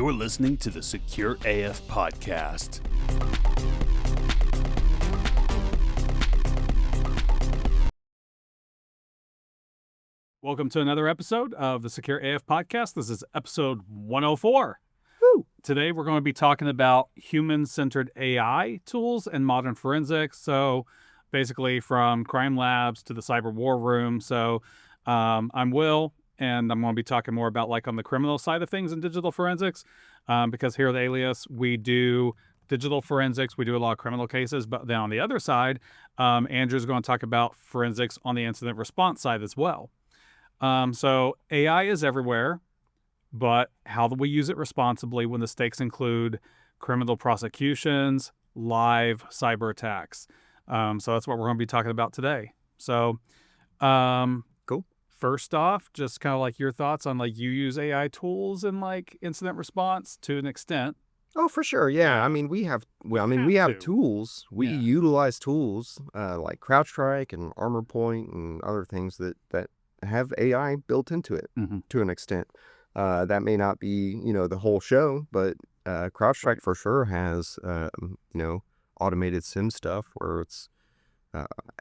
You're listening to the Secure AF podcast. Welcome to another episode of the Secure AF podcast. This is episode 104. Woo. Today we're going to be talking about human-centered AI tools and modern forensics. So basically from crime labs to the cyber war room. So I'm Will, and I'm going to be talking more about like on the criminal side of things in digital forensics, because here at Alias, we do digital forensics. We do a lot of criminal cases, but then on the other side, Andrew's going to talk about forensics on the incident response side as well. So AI is everywhere, but how do we use it responsibly when the stakes include criminal prosecutions, live cyber attacks? So that's what we're going to be talking about today. So, Cool. First off, just kind of like your thoughts on like you use AI tools in like incident response to an extent. Oh, for sure. Yeah. I mean, we have tools. We Yeah. utilize tools like CrowdStrike and ArmorPoint and other things that have AI built into it to an extent. That may not be, the whole show, but CrowdStrike for sure has, automated SIM stuff where it's,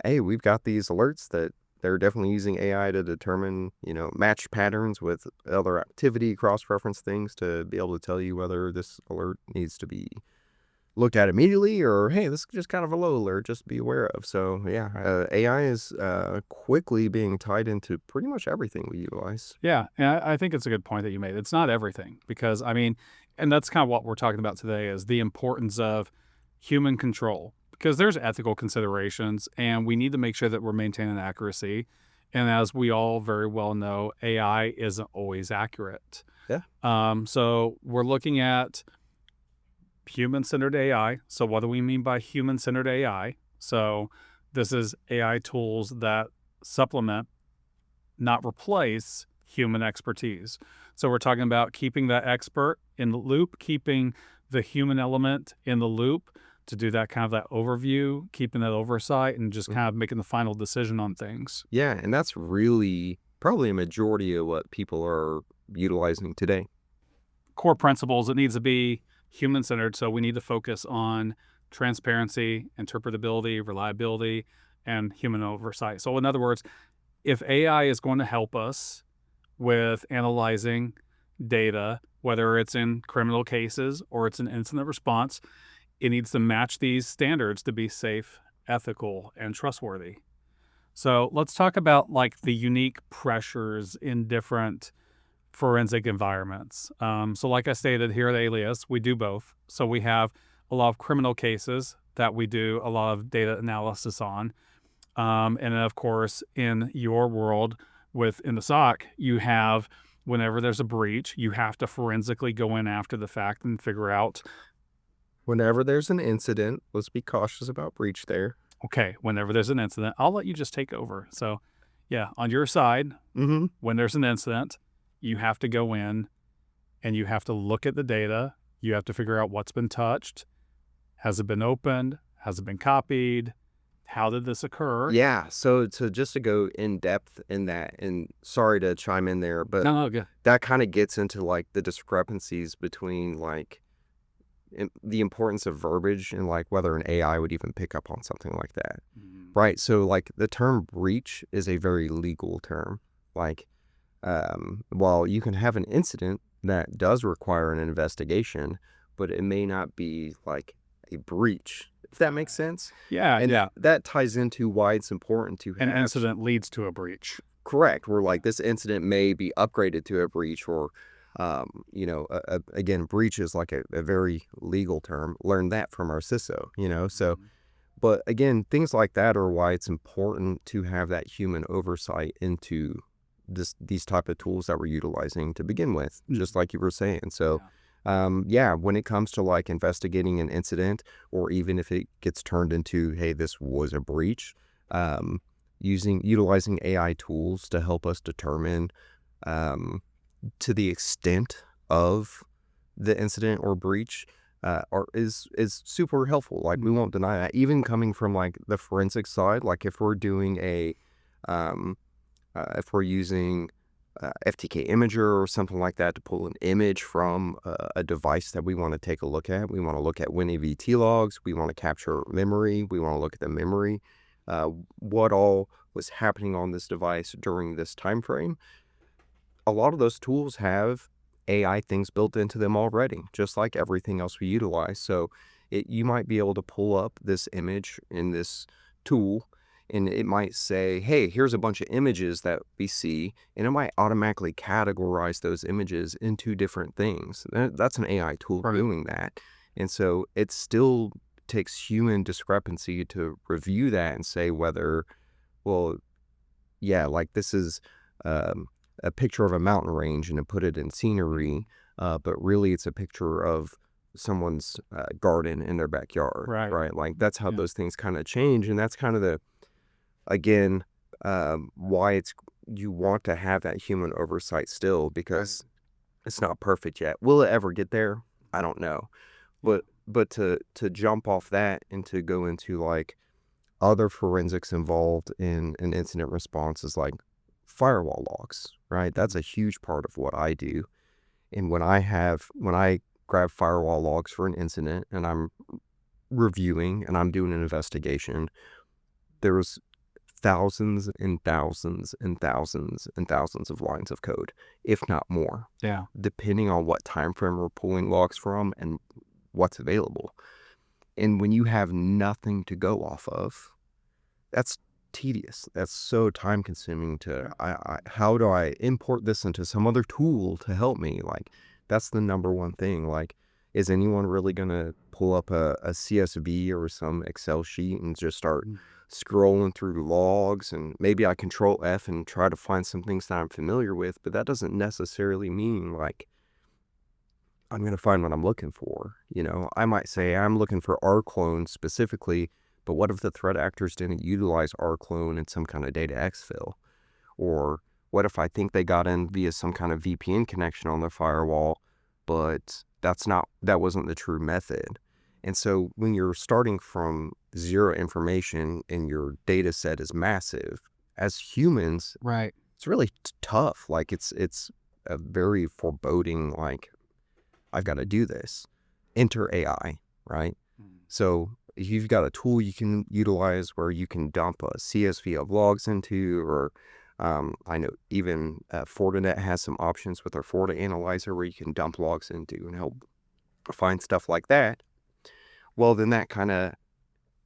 hey, we've got these alerts that they're definitely using AI to determine, match patterns with other activity, cross-reference things to be able to tell you whether this alert needs to be looked at immediately or, hey, this is just kind of a low alert, just be aware of. So, yeah, AI is quickly being tied into pretty much everything we utilize. Yeah, and I think it's a good point that you made. It's not everything because, I mean, and that's kind of what we're talking about today is the importance of human control because there's ethical considerations and we need to make sure that we're maintaining accuracy. And as we all very well know, AI isn't always accurate. Yeah. So we're looking at human-centered AI. So what do we mean by human-centered AI? So this is AI tools that supplement, not replace, human expertise. So we're talking about keeping that expert in the loop, keeping the human element in the loop to do that kind of that overview, keeping that oversight, and just kind of making the final decision on things. Yeah, and that's really probably a majority of what people are utilizing today. Core principles, it needs to be human-centered, so we need to focus on transparency, interpretability, reliability, and human oversight. So in other words, if AI is going to help us with analyzing data, whether it's in criminal cases or it's an incident response, it needs to match these standards to be safe, ethical, and trustworthy. So let's talk about like the unique pressures in different forensic environments. So like I stated here at Alias, we do both. So we have a lot of criminal cases that we do a lot of data analysis on. And then of course, in your world in the SOC, you have, whenever there's a breach, you have to forensically go in after the fact and figure out. Whenever there's an incident, let's be cautious about breach there. Okay, whenever there's an incident, I'll let you just take over. So yeah, on your side, when there's an incident, you have to go in and you have to look at the data. You have to figure out what's been touched. Has it been opened? Has it been copied? How did this occur? Yeah, so just to go in depth in that, and sorry to chime in there, but No, good. that kind of gets into like the discrepancies between like the importance of verbiage and like whether an AI would even pick up on something like that. Right? So like the term breach is a very legal term. Like, while you can have an incident that does require an investigation, but it may not be like a breach, if that makes sense. Yeah, And yeah. that ties into why it's important to An have... incident leads to a breach. Correct. Where like this incident may be upgraded to a breach or, again, breach is like a very legal term. Learn that from our CISO, so... But again, things like that are why it's important to have that human oversight into these type of tools that we're utilizing to begin with, just like you were saying. So, when it comes to like investigating an incident, or even if it gets turned into, hey, this was a breach, utilizing AI tools to help us determine to the extent of the incident or breach is super helpful. Like we won't deny that. Even coming from like the forensic side, like if we're doing if we're using FTK imager or something like that to pull an image from a device that we want to take a look at. We want to look at WinAVT logs. We want to capture memory. We want to look at the memory, what all was happening on this device during this time frame. A lot of those tools have AI things built into them already, just like everything else we utilize. So you might be able to pull up this image in this tool, and it might say, hey, here's a bunch of images that we see, and it might automatically categorize those images into different things. That's an AI tool doing that. And so it still takes human discrepancy to review that and say whether, well, yeah, like this is a picture of a mountain range and to put it in scenery, but really it's a picture of someone's garden in their backyard, right? Like that's how those things kind of change. And that's kind of the, again, why you want to have that human oversight still, because it's not perfect yet. Will it ever get there? I don't know. But to jump off that and to go into like other forensics involved in an incident response is like firewall logs, right? That's a huge part of what I do. And when I grab firewall logs for an incident and I'm reviewing and I'm doing an investigation, there's thousands and thousands and thousands and thousands of lines of code, if not more. Yeah. Depending on what time frame we're pulling logs from and what's available. And when you have nothing to go off of, that's tedious. That's so time consuming to, how do I import this into some other tool to help me? Like, that's the number one thing. Like, is anyone really going to pull up a CSV or some Excel sheet and just start scrolling through logs? And maybe I control F and try to find some things that I'm familiar with, but that doesn't necessarily mean like I'm going to find what I'm looking for. You know, I might say I'm looking for R clone specifically, but what if the threat actors didn't utilize rclone in some kind of data exfil? Or what if I think they got in via some kind of VPN connection on their firewall, but that wasn't the true method? And so when you're starting from zero information and your data set is massive, as humans, right, it's really tough. Like it's a very foreboding, like, I've got to do this. Enter AI, right? So you've got a tool you can utilize where you can dump a CSV of logs into, or I know even Fortinet has some options with their FortiAnalyzer where you can dump logs into and help find stuff like that. Well, then that kind of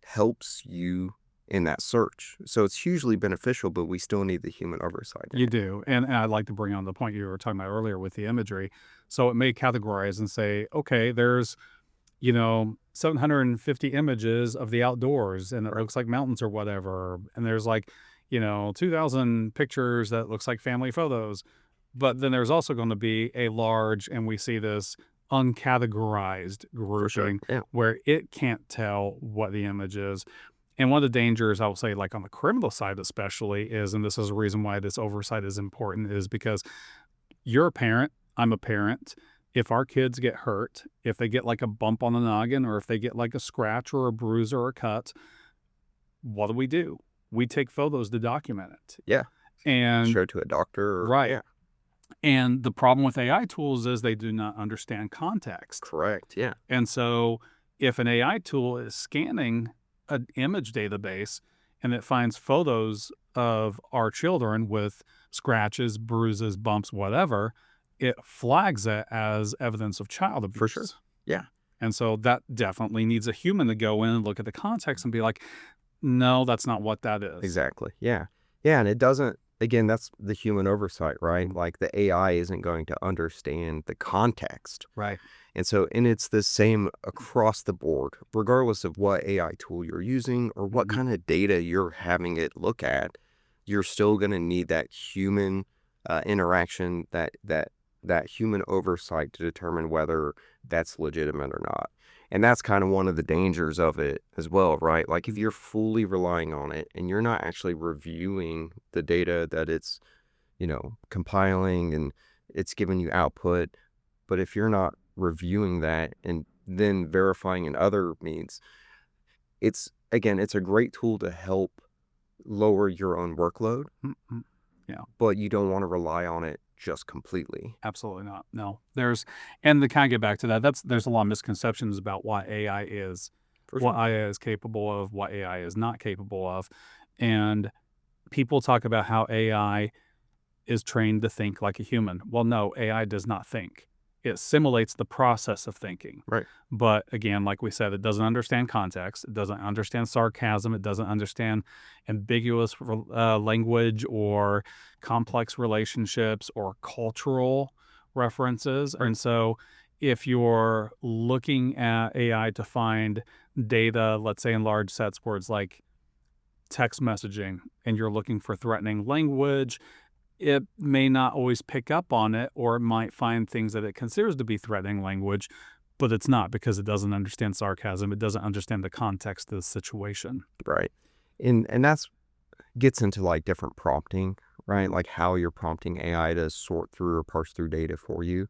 helps you in that search. So it's hugely beneficial, but we still need the human oversight. You do. And I'd like to bring on the point you were talking about earlier with the imagery. So it may categorize and say, okay, there's 750 images of the outdoors and it looks like mountains or whatever. And there's like, 2,000 pictures that looks like family photos. But then there's also going to be a large, and we see this uncategorized grouping where it can't tell what the image is. And one of the dangers, I will say, like on the criminal side especially, is, and this is a reason why this oversight is important, is because you're a parent, I'm a parent. If our kids get hurt, if they get like a bump on the noggin, or if they get like a scratch or a bruise or a cut, what do? We take photos to document it. Yeah. And show to a doctor. Right. Yeah. And the problem with AI tools is they do not understand context. Correct. Yeah. And so if an AI tool is scanning an image database and it finds photos of our children with scratches, bruises, bumps, whatever, it flags it as evidence of child abuse. For sure. Yeah. And so that definitely needs a human to go in and look at the context and be like, no, that's not what that is. Exactly. Yeah. Yeah. And it doesn't, again, that's the human oversight, right? Like the AI isn't going to understand the context. Right. And so, and it's the same across the board, regardless of what AI tool you're using or what kind of data you're having it look at, you're still going to need that human interaction, that human oversight to determine whether that's legitimate or not. And that's kind of one of the dangers of it as well, right? Like if you're fully relying on it and you're not actually reviewing the data that it's, compiling and it's giving you output, but if you're not reviewing that and then verifying in other means, it's a great tool to help lower your own workload. Yeah. But you don't want to rely on it just completely. Absolutely not. No. And to kind of get back to that, there's a lot of misconceptions about what AI is, For what sure. AI is capable of, what AI is not capable of. And people talk about how AI is trained to think like a human. Well, no, AI does not think. It simulates the process of thinking. Right. But again, like we said, it doesn't understand context. It doesn't understand sarcasm. It doesn't understand ambiguous language or complex relationships or cultural references. Right. And so if you're looking at AI to find data, let's say in large sets where it's like text messaging and you're looking for threatening language, it may not always pick up on it, or it might find things that it considers to be threatening language, but it's not because it doesn't understand sarcasm. It doesn't understand the context of the situation. Right. And that's gets into like different prompting, right? Like how you're prompting AI to sort through or parse through data for you.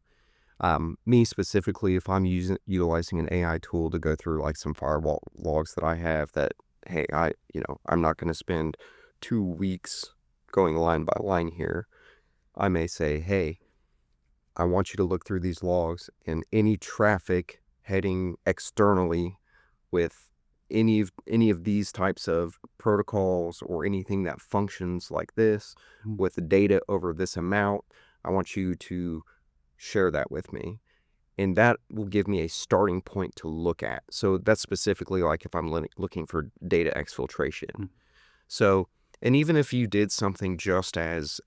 Me specifically, if I'm utilizing an AI tool to go through like some firewall logs that I have that, hey, I'm not going to spend 2 weeks going line by line here. I may say, hey, I want you to look through these logs and any traffic heading externally with any of these types of protocols or anything that functions like this Mm. with the data over this amount, I want you to share that with me. And that will give me a starting point to look at. So that's specifically like if I'm looking for data exfiltration. Mm. So, and even if you did something just as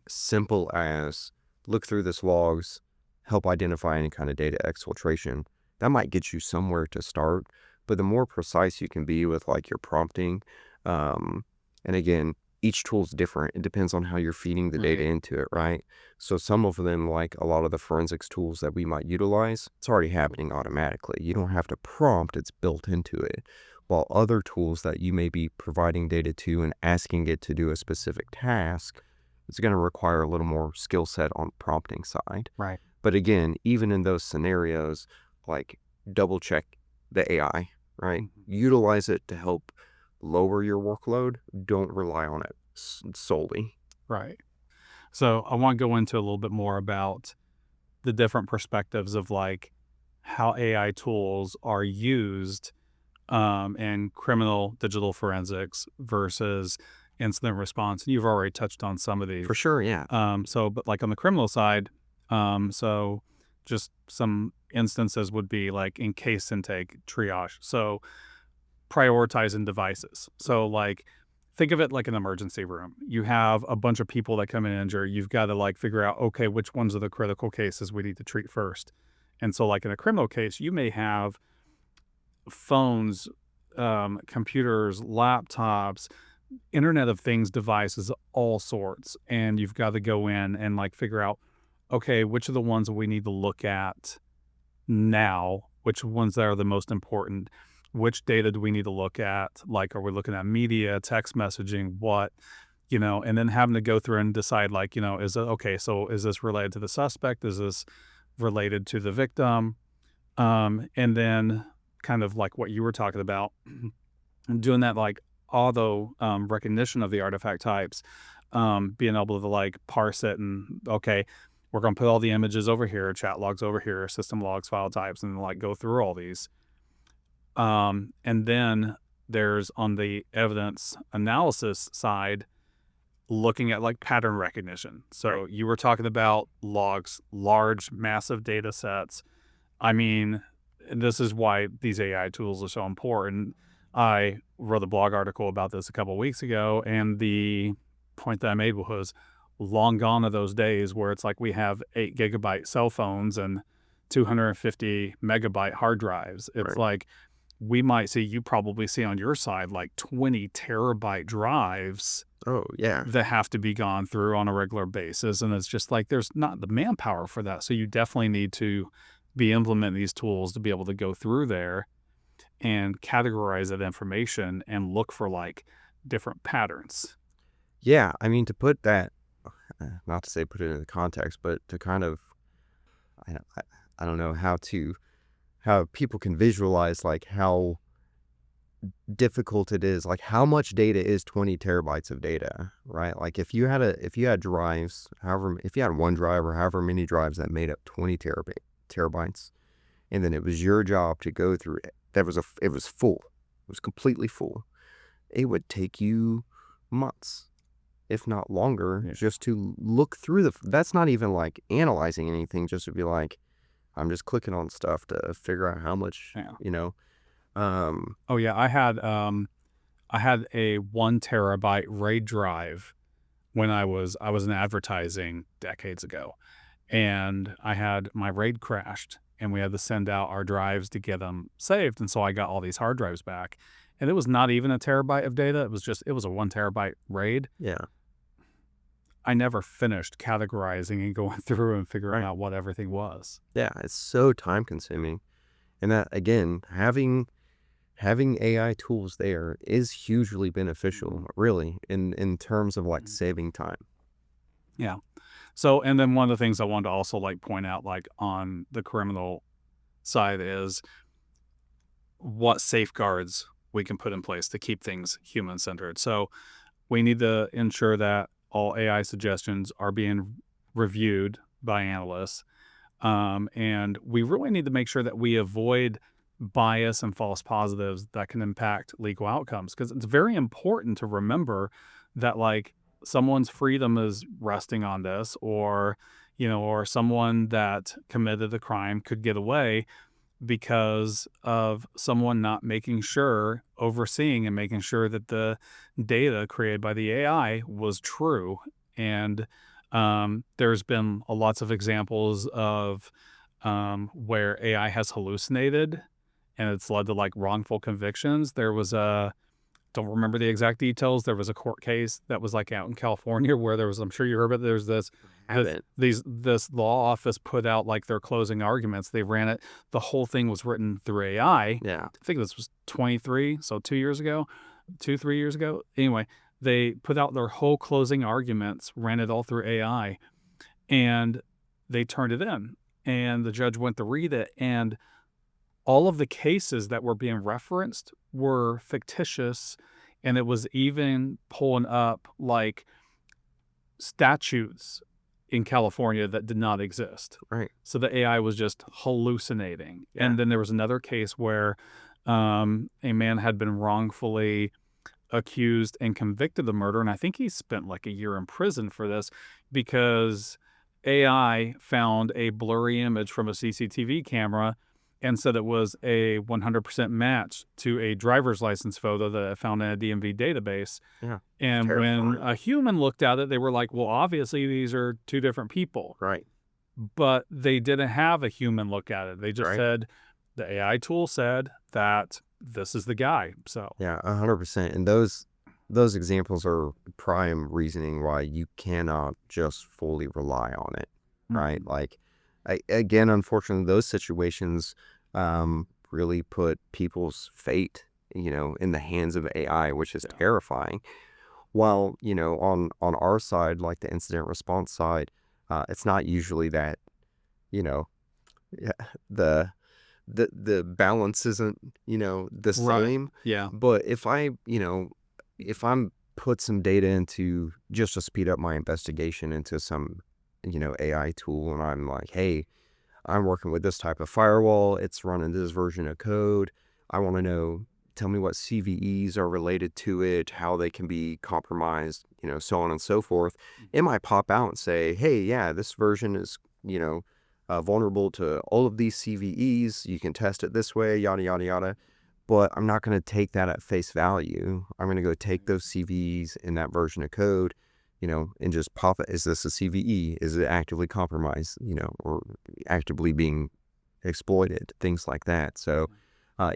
simple as look through this logs, help identify any kind of data exfiltration, that might get you somewhere to start. But the more precise you can be with like your prompting, and again, each tool's different. It depends on how you're feeding the data Right. into it, right? So some of them, like a lot of the forensics tools that we might utilize, it's already happening automatically. You don't have to prompt, it's built into it. While other tools that you may be providing data to and asking it to do a specific task, it's going to require a little more skill set on prompting side. Right. But again, even in those scenarios, like double check the AI, right? Mhm. Utilize it to help lower your workload. Don't rely on it solely. Right. So I want to go into a little bit more about the different perspectives of like how AI tools are used in criminal digital forensics versus incident response. You've already touched on some of For these. sure, yeah. But like on the criminal side, so just some instances would be like in case intake triage. So prioritizing devices. So like think of it like an emergency room. You have a bunch of people that come in injured. You've got to like figure out, okay, which ones are the critical cases we need to treat first. And so like in a criminal case, you may have phones, computers, laptops, Internet of Things devices, all sorts. And you've got to go in and like figure out, okay, which are the ones we need to look at now, which ones that are the most important, which data do we need to look at? Like, are we looking at media, text messaging, what, and then having to go through and decide, like, is it okay? So is this related to the suspect? Is this related to the victim? And then kind of like what you were talking about, doing that like auto recognition of the artifact types, being able to like parse it and okay, we're going to put all the images over here, chat logs over here, system logs, file types, and like go through all these. And then there's on the evidence analysis side, looking at like pattern recognition. So you were talking about logs, large, massive data sets. I mean, this is why these AI tools are so important. I wrote a blog article about this a couple of weeks ago, and the point that I made was long gone are those days where it's like we have 8 GB cell phones and 250 megabyte hard drives. It's Right. like we might see, you probably see on your side, like 20 terabyte drives Oh, yeah. that have to be gone through on a regular basis. And it's just like there's not the manpower for that. So you definitely need to be implementing these tools to be able to go through there and categorize that information and look for like different patterns. Yeah, I mean, to put that, not to say put it into context, but to kind of, I, I don't know how people can visualize like how difficult it is. Like, how much data is 20 terabytes of data, right? Like, if you had drives, if you had one drive or however many drives that made up 20 terabytes, and then it was your job to go through it, it was full. It was completely full. It would take you months, if not longer, just to look through that's not even like analyzing anything, just to be like, I'm just clicking on stuff to figure out how much, Oh yeah, I had a 1 terabyte RAID drive when I was in advertising decades ago, and I had my RAID crashed, and we had to send out our drives to get them saved, and so I got all these hard drives back, and it was not even a terabyte of data. It was a 1 terabyte RAID. Yeah. I never finished categorizing and going through and figuring out what everything was. Yeah, it's so time consuming. And that, again, having AI tools there is hugely beneficial, really, in terms of like saving time. Yeah. So, and then one of the things I wanted to also like point out, like on the criminal side, is what safeguards we can put in place to keep things human centered. So we need to ensure that all AI suggestions are being reviewed by analysts. And we really need to make sure that we avoid bias and false positives that can impact legal outcomes, because it's very important to remember that like someone's freedom is resting on this, or or someone that committed a crime could get away because of someone not making sure, overseeing and making sure that the data created by the AI was true. And there's been lots of examples of where AI has hallucinated and it's led to like wrongful convictions. There was don't remember the exact details. There was a court case that was like out in California where there was, I'm sure you heard about it, there's this law office put out like their closing arguments. They ran it. The whole thing was written through AI. Yeah. I think this was 23, so 3 years ago. Anyway, they put out their whole closing arguments, ran it all through AI, and they turned it in. And the judge went to read it, and all of the cases that were being referenced were fictitious, and it was even pulling up like statutes in California that did not exist. Right. So the AI was just hallucinating. Yeah. And then there was another case where a man had been wrongfully accused and convicted of murder, and I think he spent like a year in prison for this because AI found a blurry image from a CCTV camera and said it was a 100% match to a driver's license photo that I found in a DMV database. Yeah. And when a human looked at it, they were like, well, obviously these are two different people. Right. But they didn't have a human look at it. They just said, the AI tool said that this is the guy. So yeah, 100%. And those examples are prime reasoning why you cannot just fully rely on it. Right. Like, again, unfortunately, those situations really put people's fate, in the hands of AI, which is terrifying. While, on our side, like the incident response side, it's not usually that, the balance isn't, the same. Yeah. But if if I'm put some data into just to speed up my investigation into some, AI tool, and I'm like, hey, I'm working with this type of firewall, it's running this version of code, I want to know, tell me what CVEs are related to it, how they can be compromised, so on and so forth. It might pop out and say, hey, yeah, this version is, vulnerable to all of these CVEs. You can test it this way, yada, yada, yada. But I'm not going to take that at face value. I'm going to go take those CVEs in that version of code, and just pop it. Is this a CVE? Is it actively compromised, or actively being exploited? Things like that. So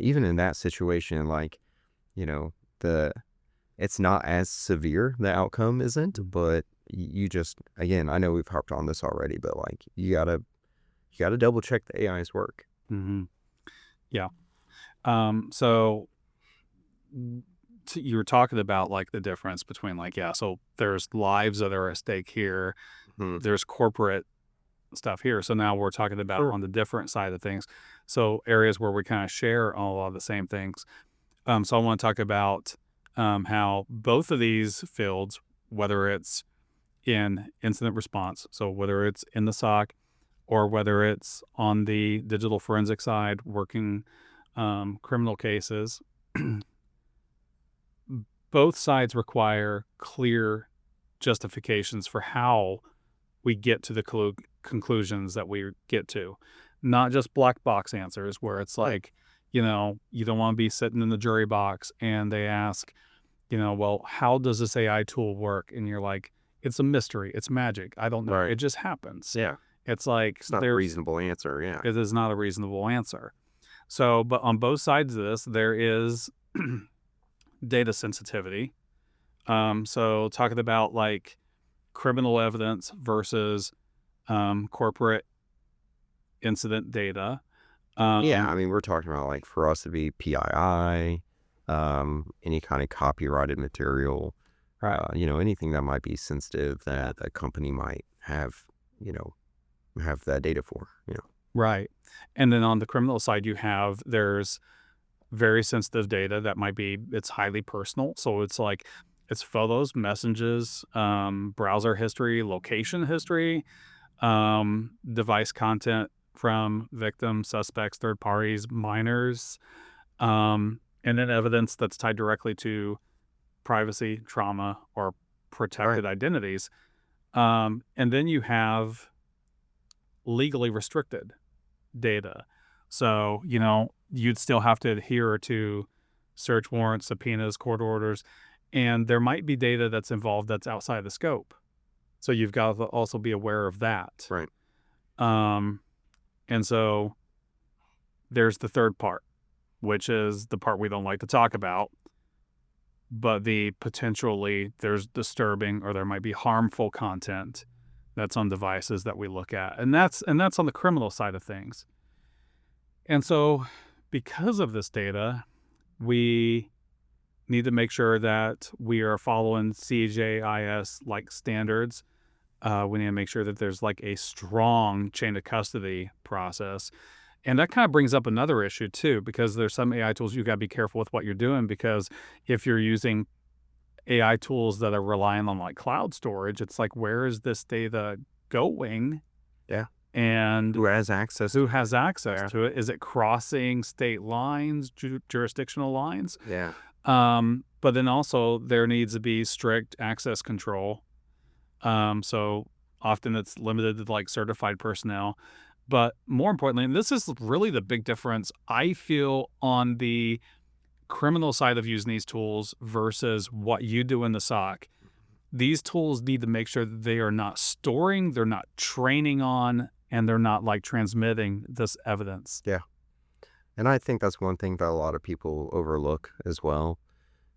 even in that situation, like, it's not as severe, the outcome isn't, but you just, again, I know we've harped on this already, but like, you gotta double check the AI's work. Yeah. So you were talking about like the difference between like, so there's lives that are at stake here. There's corporate stuff here. So now we're talking about on the different side of things. So areas where we kind of share a lot of the same things. So I want to talk about how both of these fields, whether it's in incident response, so whether it's in the SOC or whether it's on the digital forensic side working criminal cases, both sides require clear justifications for how we get to the conclusions that we get to, not just black box answers where it's Right. like, you don't want to be sitting in the jury box and they ask, well, how does this AI tool work? And you're like, it's a mystery. It's magic. I don't know. Right. It just happens. Yeah. It's like It's not a reasonable answer. Yeah. it is not a reasonable answer. So, but on both sides of this, there is data sensitivity. So talking about like criminal evidence versus corporate incident data. Yeah. I mean, we're talking about like for us to be PII, any kind of copyrighted material, Right. anything that might be sensitive that a company might have, have that data for, Right. And then on the criminal side, there's very sensitive data that it's highly personal. So it's like, it's photos, messages, browser history, location history, device content from victims, suspects, third parties, minors, and then evidence that's tied directly to privacy, trauma, or protected identities. And then you have legally restricted data. So, you'd still have to adhere to search warrants, subpoenas, court orders, and there might be data that's involved that's outside the scope. So you've got to also be aware of that. Right. And so there's the third part, which is the part we don't like to talk about, but there's disturbing or there might be harmful content that's on devices that we look at. And that's on the criminal side of things. And so because of this data, we need to make sure that we are following CJIS like standards. We need to make sure that there's like a strong chain of custody process. And that kind of brings up another issue too, because there's some AI tools you got to be careful with what you're doing, because if you're using AI tools that are relying on like cloud storage, it's like, where is this data going? Yeah. And Who has access to it? Is it crossing state lines, jurisdictional lines? Yeah. But then also there needs to be strict access control. So often it's limited to like certified personnel. But more importantly, and this is really the big difference, I feel, on the criminal side of using these tools versus what you do in the SOC. These tools need to make sure that they are not storing, they're not training on, and they're not like transmitting this evidence. Yeah. And I think that's one thing that a lot of people overlook as well,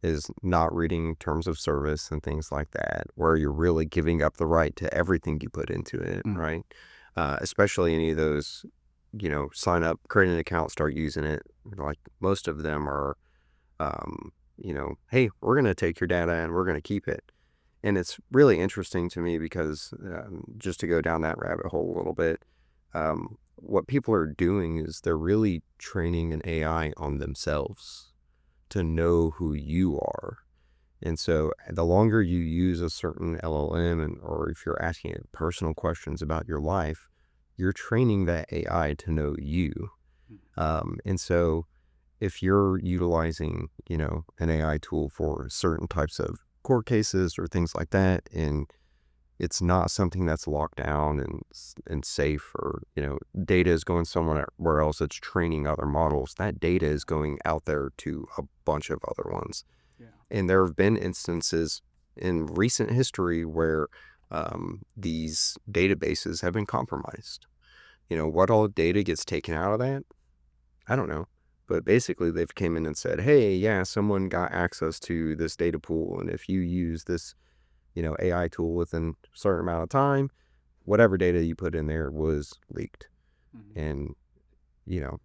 is not reading terms of service and things like that, where you're really giving up the right to everything you put into it, right? Especially any of those, sign up, create an account, start using it. Like most of them are, hey, we're going to take your data and we're going to keep it. And it's really interesting to me because just to go down that rabbit hole a little bit, what people are doing is they're really training an AI on themselves to know who you are. And so the longer you use a certain LLM or if you're asking it personal questions about your life, you're training that AI to know you. And so if you're utilizing, an AI tool for certain types of court cases or things like that, and it's not something that's locked down and safe, or, data is going somewhere else, it's training other models, that data is going out there to a bunch of other ones. Yeah. And there have been instances in recent history where these databases have been compromised. What all data gets taken out of that? I don't know. But basically they've came in and said, hey, yeah, someone got access to this data pool. And if you use this, AI tool within a certain amount of time, whatever data you put in there was leaked. And,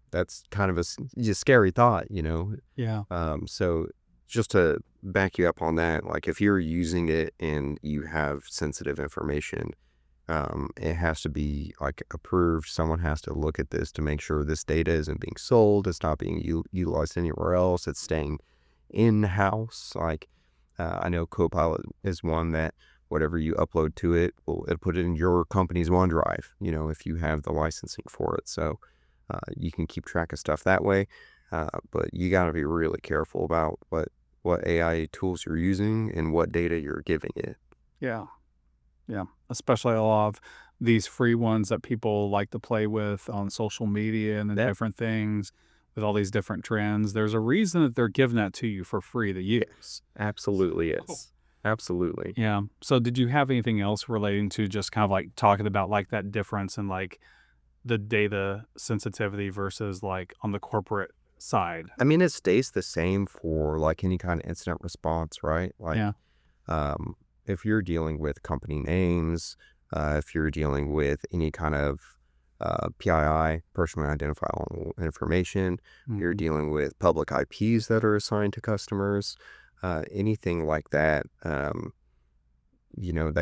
that's kind of a scary thought, Yeah. So just to back you up on that, like if you're using it and you have sensitive information, it has to be like approved. Someone has to look at this to make sure this data isn't being sold. It's not being utilized anywhere else. It's staying in-house. Like I know Copilot is one that whatever you upload to it, it'll put it in your company's OneDrive, if you have the licensing for it. So you can keep track of stuff that way. But you got to be really careful about what AI tools you're using and what data you're giving it. Yeah. Yeah. Especially a lot of these free ones that people like to play with on social media and then That different things with all these different trends. There's a reason that they're giving that to you for free to use. absolutely So, is. Absolutely. yeah. So did you have anything else relating to just kind of like talking about like that difference in like the data sensitivity versus like on the corporate side? I mean, it stays the same for like any kind of incident response, right? Like, Yeah. um, if you're dealing with company names, if you're dealing with any kind of PII, personally identifiable information, you're Mhm. dealing with public IPs that are assigned to customers, anything like that, that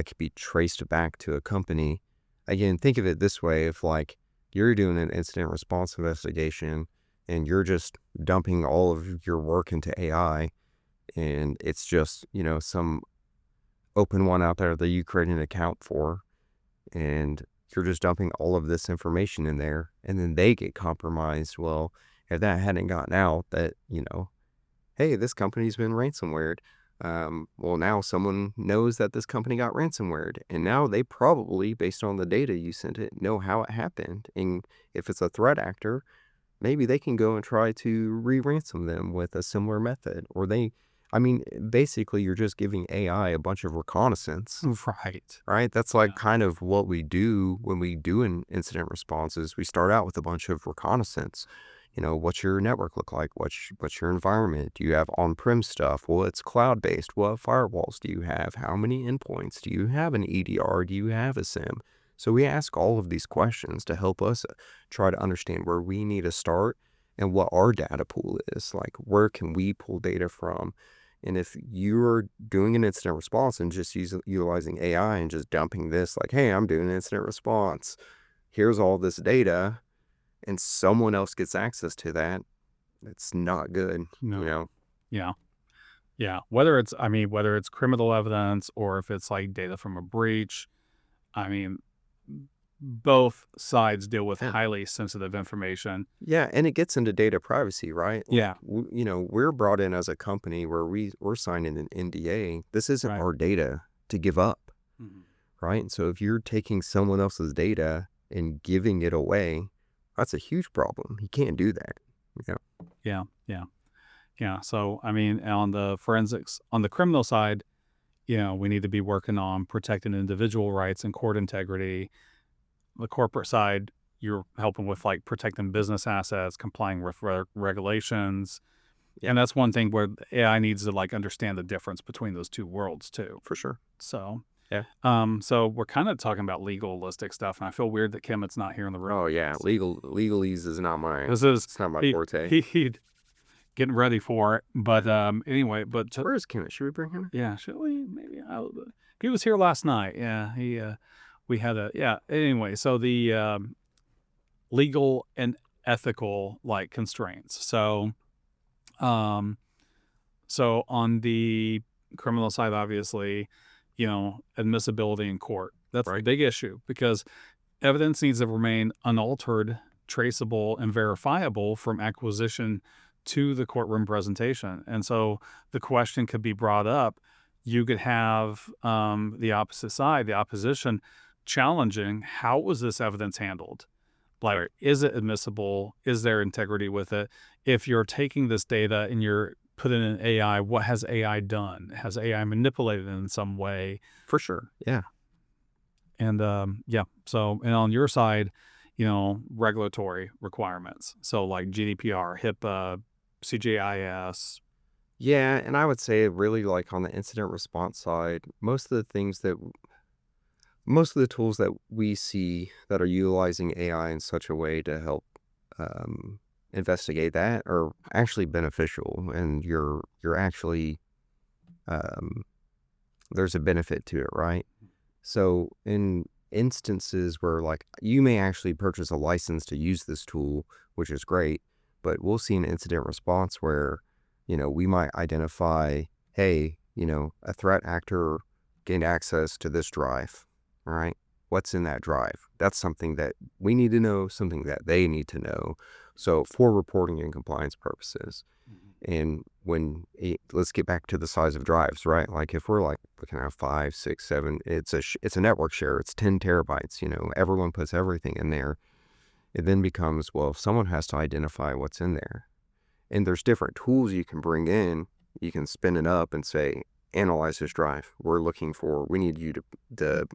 could be traced back to a company. Again, think of it this way: if like you're doing an incident response investigation and you're just dumping all of your work into AI, and it's just, some open one out there that you create an account for, and you're just dumping all of this information in there, and then they get compromised. Well, if that hadn't gotten out, that, hey, this company's been ransomwared. Well, now someone knows that this company got ransomwared, and now they probably, based on the data you sent it, know how it happened. And if it's a threat actor, maybe they can go and try to re-ransom them with a similar method. I mean, basically, you're just giving AI a bunch of reconnaissance, Right. right? That's Yeah. like kind of what we do when we do an incident responses. We start out with a bunch of reconnaissance. What's your network look like? What's your environment? Do you have on-prem stuff? Well, it's cloud-based. What firewalls do you have? How many endpoints? Do you have an EDR? Do you have a SIM? So we ask all of these questions to help us try to understand where we need to start and what our data pool is. Like, where can we pull data from? And if you're doing an incident response and just utilizing AI and just dumping this, like, hey, I'm doing an incident response, here's all this data, and someone else gets access to that, it's not good, you No. know? Yeah. Yeah. Whether it's criminal evidence or if it's like data from a breach, I mean, both sides deal with Yeah. highly sensitive information. Yeah, and it gets into data privacy, right? Like, Yeah. we're brought in as a company where we're signing an NDA. This isn't Right. our data to give up, Mhm. right? So if you're taking someone else's data and giving it away, that's a huge problem. You can't do that. You know? Yeah. Yeah. Yeah. So, on on the criminal side, we need to be working on protecting individual rights and court integrity. The corporate side, you're helping with like protecting business assets, complying with regulations. Yeah, And that's one thing where AI needs to like understand the difference between those two worlds too. for sure. So, Yeah. so we're kind of talking about legalistic stuff, and I feel weird that Kemet's not here in the room. Oh yeah, legalese is not This is it's not my he forte. he getting ready for it. But anyway, Where is Kenneth? Should we bring him in? yeah, should we maybe? He was here last night. Yeah, we had a yeah. Anyway, so the legal and ethical like constraints. Um, so on the criminal side, obviously, admissibility in court. That's the Right. big issue because evidence needs to remain unaltered, traceable, and verifiable from acquisition to the courtroom presentation. And so the question could be brought up. You could have the opposite side, the opposition, challenging how was this evidence handled? Like, Right. is it admissible? Is there integrity with it? If you're taking this data and you're putting in AI, what has AI done? Has AI manipulated it in some way? For sure. Yeah. And yeah, so and on your side, regulatory requirements. So like GDPR, HIPAA, CJIS. Yeah, and I would say really like on the incident response side, most of the tools that we see that are utilizing AI in such a way to help um, investigate that are actually beneficial, and you're actually um, there's a benefit to it, right? So in instances where like you may actually purchase a license to use this tool, which is great, but we'll see an incident response where, we might identify, hey, a threat actor gained access to this drive, right? What's in that drive? That's something that we need to know, something that they need to know. So for reporting and compliance purposes. And let's get back to the size of drives, right? Like if we're like looking at 5, 6, 7, it's a network share. It's 10 terabytes. Everyone puts everything in there. It then becomes, well, someone has to identify what's in there. And there's different tools you can bring in. You can spin it up and say, analyze this drive. We need you to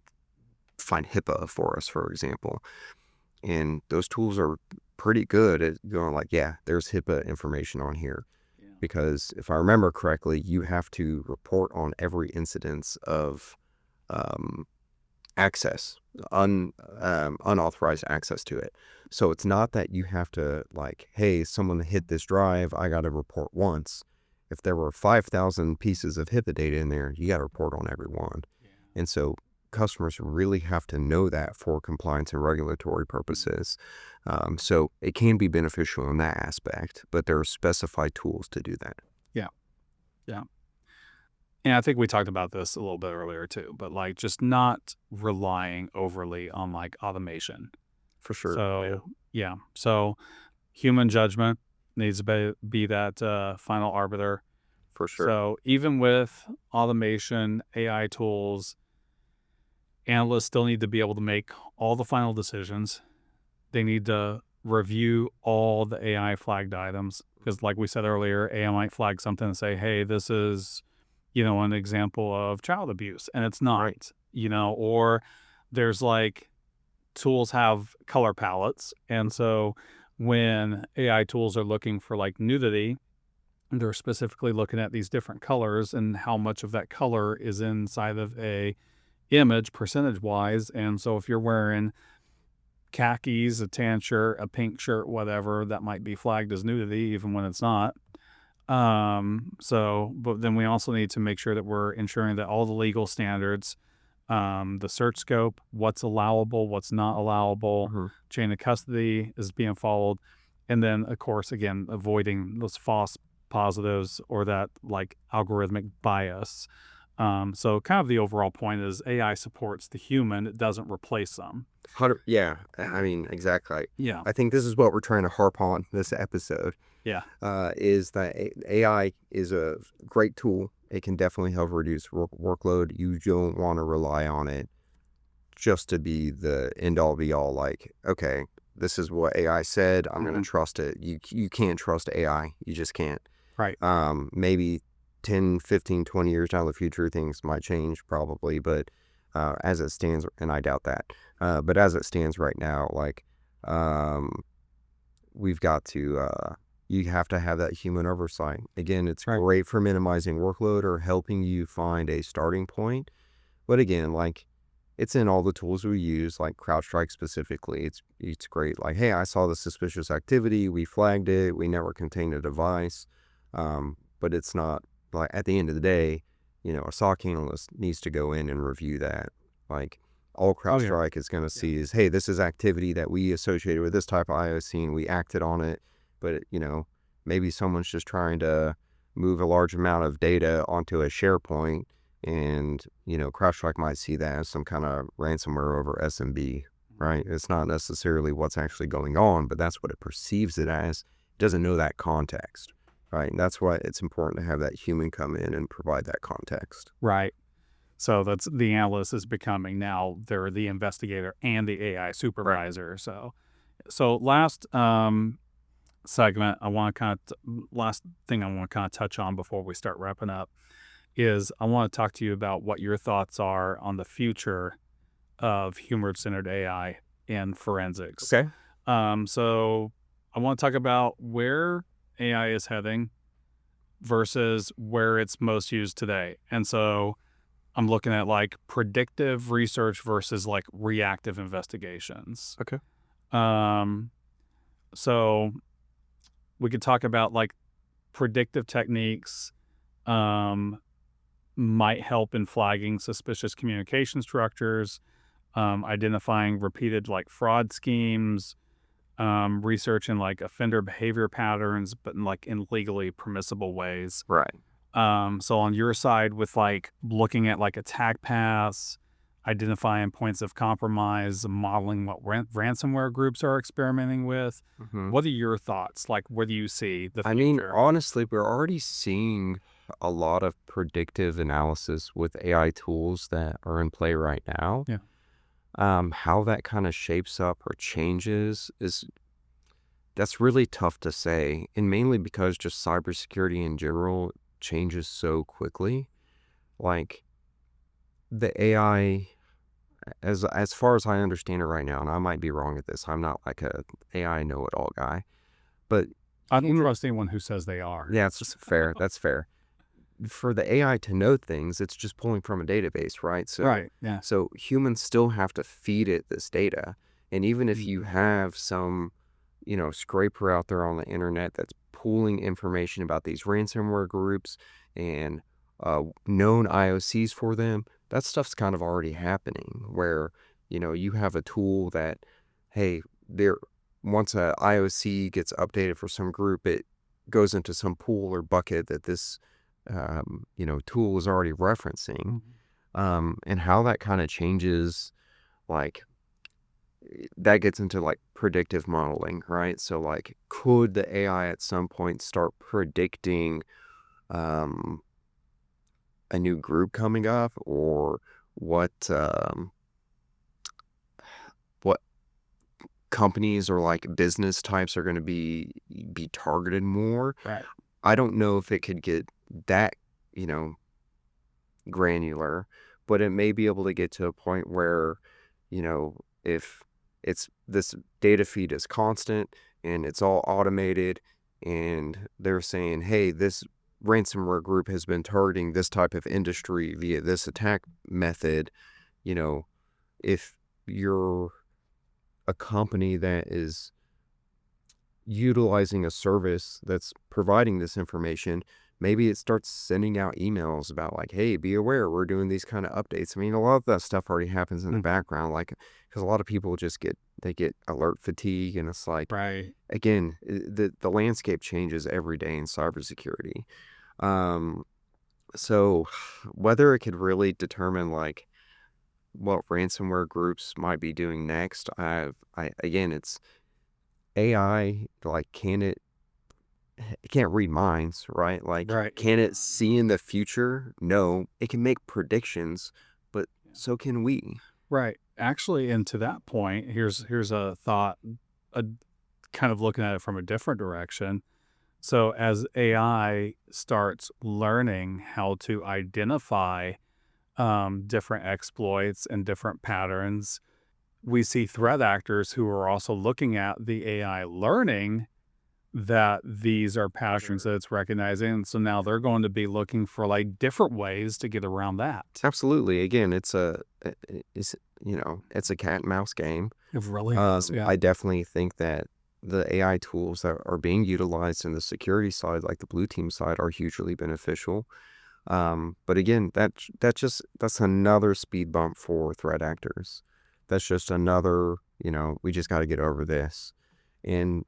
find HIPAA for us, for example. And those tools are pretty good at going like, yeah, there's HIPAA information on here. Because if I remember correctly, you have to report on every incidence of access, unauthorized access to it. So it's not that you have to like, hey, someone hit this drive, I got to report once. If there were 5,000 pieces of HIPAA data in there, you got to report on every one. And so customers really have to know that for compliance and regulatory purposes. So it can be beneficial in that aspect, but there are specified tools to do that. Yeah. Yeah. And I think we talked about this a little bit earlier too, but like just not relying overly on like automation. For sure. So, yeah. So human judgment needs to be that final arbiter. For sure. So even with automation, AI tools, analysts still need to be able to make all the final decisions. They need to review all the AI flagged items because, like we said earlier, AI might flag something and say, hey, this is, an example of child abuse. And it's not, Right. Or there's like tools have color palettes. And so when AI tools are looking for like nudity, they're specifically looking at these different colors and how much of that color is inside of a image percentage wise. And so if you're wearing khakis, a tan shirt, a pink shirt, whatever, that might be flagged as nudity even when it's not. But then we also need to make sure that we're ensuring that all the legal standards, the search scope, what's allowable, what's not allowable, chain of custody is being followed. And then of course, again, avoiding those false positives or that like algorithmic bias. So kind of the overall point is AI supports the human. It doesn't replace them. Yeah, I mean, exactly. Yeah. I think this is what we're trying to harp on this episode. Yeah. Is that AI is a great tool. It can definitely help reduce workload. You don't want to rely on it just to be the end all be all. Like, okay, this is what AI said. I'm going to trust it. You can't trust AI. You just can't. Right. Maybe 10, 15, 20 years down the future, things might change probably, but as it stands, and I doubt that, but as it stands right now, like we've got to, you have to have that human oversight. Again, it's great for minimizing workload or helping you find a starting point. But again, like it's in all the tools we use, like CrowdStrike specifically. It's great. Like, hey, I saw the suspicious activity. We flagged it. We never contained a device. But it's not like at the end of the day, a SOC analyst needs to go in and review that. Like all CrowdStrike is going to see is, hey, this is activity that we associated with this type of IOC and we acted on it. But, maybe someone's just trying to move a large amount of data onto a SharePoint and, CrowdStrike might see that as some kind of ransomware over SMB, right? It's not necessarily what's actually going on, but that's what it perceives it as. It doesn't know that context, right? And that's why it's important to have that human come in and provide that context. Right. So that's the analyst is becoming now they're the investigator and the AI supervisor. Right. So last segment, last thing I want to kind of touch on before we start wrapping up is I want to talk to you about what your thoughts are on the future of human-centered AI in forensics. Okay. So I want to talk about where AI is heading versus where it's most used today. And so I'm looking at like predictive research versus like reactive investigations. Okay. So we could talk about like predictive techniques might help in flagging suspicious communication structures, identifying repeated like fraud schemes, research in like offender behavior patterns, but in legally permissible ways. Right. So on your side with like looking at like attack paths, identifying points of compromise, modeling what ransomware groups are experimenting with. Hmm. What are your thoughts? Like, where do you see the I mean, future? honestly, we're already seeing a lot of predictive analysis with AI tools that are in play right now. Yeah. How that kind of shapes up or changes that's really tough to say, and mainly because just cybersecurity in general changes so quickly. Like the AI, as far as I understand it right now, and I might be wrong at this. I'm not like a AI know-it-all guy, but I don't human, trust anyone who says they are. yeah, that's fair. That's fair. For the AI to know things, it's just pulling from a database, right? So, Right. Yeah. so humans still have to feed it this data, and even if you Mhm. have some, scraper out there on the internet that's pulling information about these ransomware groups and known IOCs for them, that stuff's kind of already happening. Where you have a tool that, hey, there once a IOC gets updated for some group, it goes into some pool or bucket that this tool is already referencing, Mhm. and how that kind of changes, like that gets into like predictive modeling, right? So like, could the AI at some point start predicting um, a new group coming up, or what companies or like business types are going to be targeted more? Right. I don't know if it could get that, you know, granular, but it may be able to get to a point where, if it's this data feed is constant and it's all automated, and they're saying, hey, this ransomware group has been targeting this type of industry via this attack method, you know, if you're a company that is utilizing a service that's providing this information, maybe it starts sending out emails about like, hey, be aware, we're doing these kind of updates. I mean, a lot of that stuff already happens in the Mhm. background, like, because a lot of people just get alert fatigue, and it's like, Right. again, the landscape changes every day in cybersecurity. Um, so whether it could really determine like what ransomware groups might be doing next, I again, it's AI, like, it can't read minds, right? Like, Right. can it see in the future? No. It can make predictions, but so can we. Right. Actually, and to that point, here's a thought, a kind of looking at it from a different direction. So as AI starts learning how to identify different exploits and different patterns, we see threat actors who are also looking at the AI learning that these are patterns that it's recognizing. And so now they're going to be looking for like different ways to get around that. Absolutely. Again, it's a cat and mouse game. It really is. Yeah. I definitely think that the AI tools that are being utilized in the security side, like the blue team side, are hugely beneficial. But again, that's another speed bump for threat actors. That's just another, we just got to get over this. And,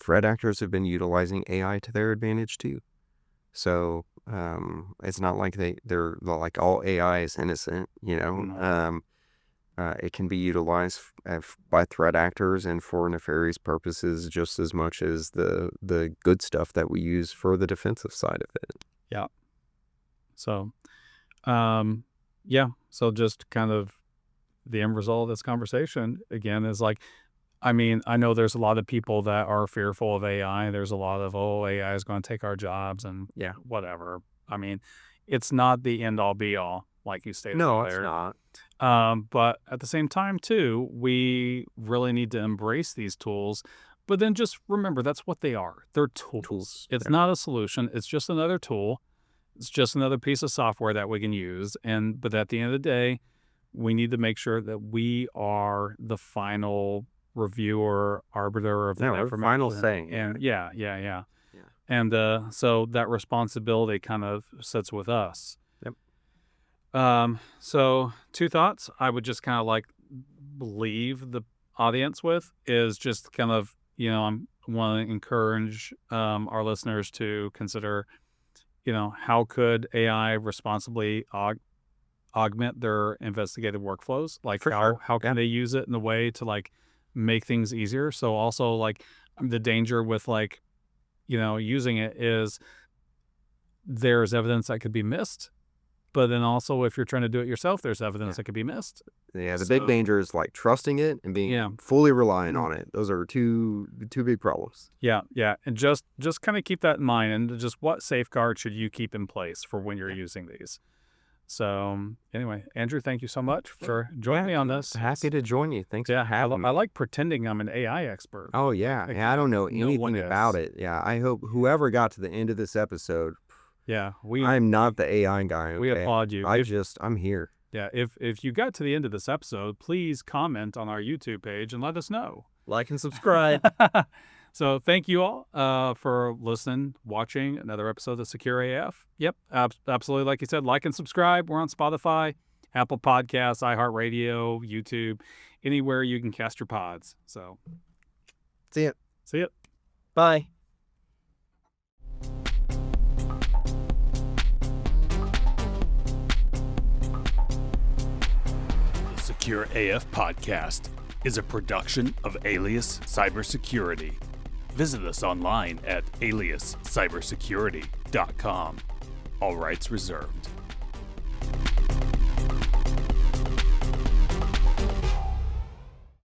threat actors have been utilizing AI to their advantage too. So, it's not like they're like all AI is innocent. No. It can be utilized by threat actors and for nefarious purposes just as much as the good stuff that we use for the defensive side of it. Yeah. So, um, yeah. So just kind of the end result of this conversation again is like, I mean, I know there's a lot of people that are fearful of AI. There's a lot of, oh, AI is going to take our jobs and Yeah. whatever. I mean, it's not the end all be all, like you stated No, it's earlier. not. But at the same time, too, we really need to embrace these tools. But then just remember that's what they are. They're tools. Tools. It's Yeah. not a solution. It's just another tool. It's just another piece of software that we can use. But at the end of the day, we need to make sure that we are the final reviewer, arbiter of No, that our final information. say. Yeah. And yeah, yeah, yeah. Yeah. And so that responsibility kind of sits with us. Yep. So two thoughts. I would just kind of like leave the audience with is just kind of, I want to encourage our listeners to consider, how could AI responsibly augment their investigative workflows? Like how can they use it in a way to like make things easier? So also like the danger with like, using it is there's evidence that could be missed. But then also, if you're trying to do it yourself, there's evidence that could be missed. Yeah, the big danger is like trusting it and being fully reliant on it. Those are two big problems. Yeah, and just kind of keep that in mind, and just what safeguards should you keep in place for when you're using these. So anyway, Andrew, thank you so much for joining me on this. Happy to join you. Thanks for having me. I like pretending I'm an AI expert. Oh yeah, I don't know anything about it. Yeah, I hope whoever got to the end of this episode. Yeah, I'm not the AI guy. Okay? We applaud you. I'm here. Yeah, if you got to the end of this episode, please comment on our YouTube page and let us know. Like and subscribe. So thank you all for listening, watching another episode of Secure AF. Yep, absolutely. Like you said, like and subscribe. We're on Spotify, Apple Podcasts, iHeartRadio, YouTube, anywhere you can cast your pods. So see ya. Bye. Secure AF Podcast is a production of Alias Cybersecurity. Visit us online at aliascybersecurity.com. All rights reserved.